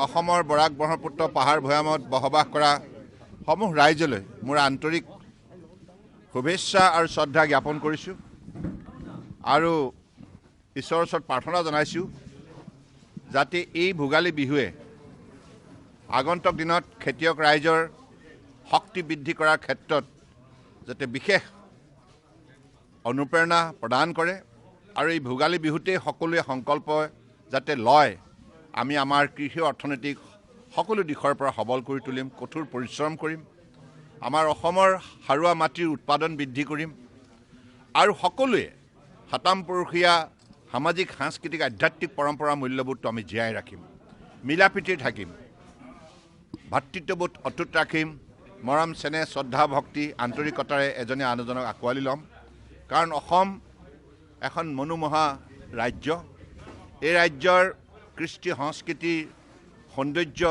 অসমৰ বৰাক ব্ৰহ্মপুত্ৰ পাহাৰ ভৈয়ামত বসবাস কৰা সমূহ ৰাইজলৈ মোৰ আন্তৰিক শুভেচ্ছা আৰু শ্ৰদ্ধা জ্ঞাপন কৰিছোঁ আৰু ঈশ্বৰৰ ওচৰত প্ৰাৰ্থনা জনাইছোঁ যাতে এই ভোগালী বিহুৱে আগন্তুক দিনত খেতিয়ক ৰাইজৰ শক্তি বৃদ্ধি কৰাৰ ক্ষেত্ৰত যাতে বিশেষ অনুপ্ৰেৰণা প্ৰদান কৰে আৰু এই ভোগালী বিহুতে সকলোৱে সংকল্প যাতে লয় আমি আমাৰ কৃষি অৰ্থনৈতিক সকলো দিশৰ পৰা সবল কৰি তুলিম, কঠোৰ পৰিশ্ৰম কৰিম, আমাৰ অসমৰ সাৰুৱা মাটিৰ উৎপাদন বৃদ্ধি কৰিম আৰু সকলোৱে শতামপুৰুষীয়া সামাজিক সাংস্কৃতিক আধ্যাত্মিক পৰম্পৰা মূল্যবোধটো আমি জীয়াই ৰাখিম, মিলাপ্ৰীতিৰে থাকিম, ভাতৃত্ববোধ অটুট ৰাখিম, মৰম চেনেহ শ্ৰদ্ধা ভক্তি আন্তৰিকতাৰে এজনে আনজনক আঁকোৱালি ল'ম। কাৰণ অসম এখন মনোমোহা ৰাজ্য। এই ৰাজ্যৰ কৃষ্টি সংস্কৃতিৰ সৌন্দৰ্য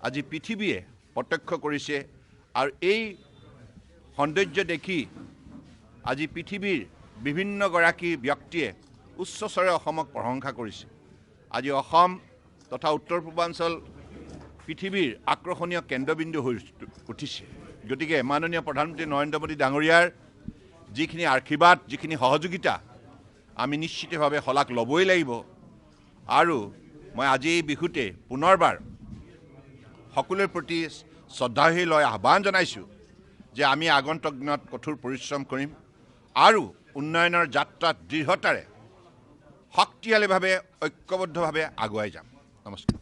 আজি পৃথিৱীয়ে প্ৰত্যক্ষ কৰিছে আৰু এই সৌন্দৰ্য দেখি আজি পৃথিৱীৰ বিভিন্নগৰাকী ব্যক্তিয়ে উচ্চস্বৰে অসমক প্ৰশংসা কৰিছে। আজি অসম তথা উত্তৰ পূৰ্বাঞ্চল পৃথিৱীৰ আকৰ্ষণীয় কেন্দ্ৰবিন্দু হৈ উঠিছে। গতিকে মাননীয় প্ৰধানমন্ত্ৰী নৰেন্দ্ৰ মোদী ডাঙৰীয়াৰ যিখিনি আশীৰ্বাদ, যিখিনি সহযোগিতা আমি নিশ্চিতভাৱে শলাগ ল'বই লাগিব আৰু মই আজি এই বিহুতে পুনৰবাৰ সকলোৰে প্ৰতি শ্ৰদ্ধাশীল লৈ আহ্বান জনাইছোঁ যে আমি আগন্তুক দিনত কঠোৰ পৰিশ্ৰম কৰিম আৰু উন্নয়নৰ যাত্ৰাত দৃঢ়তাৰে শক্তিশালীভাৱে ঐক্যবদ্ধভাৱে আগুৱাই যাম। নমস্কাৰ।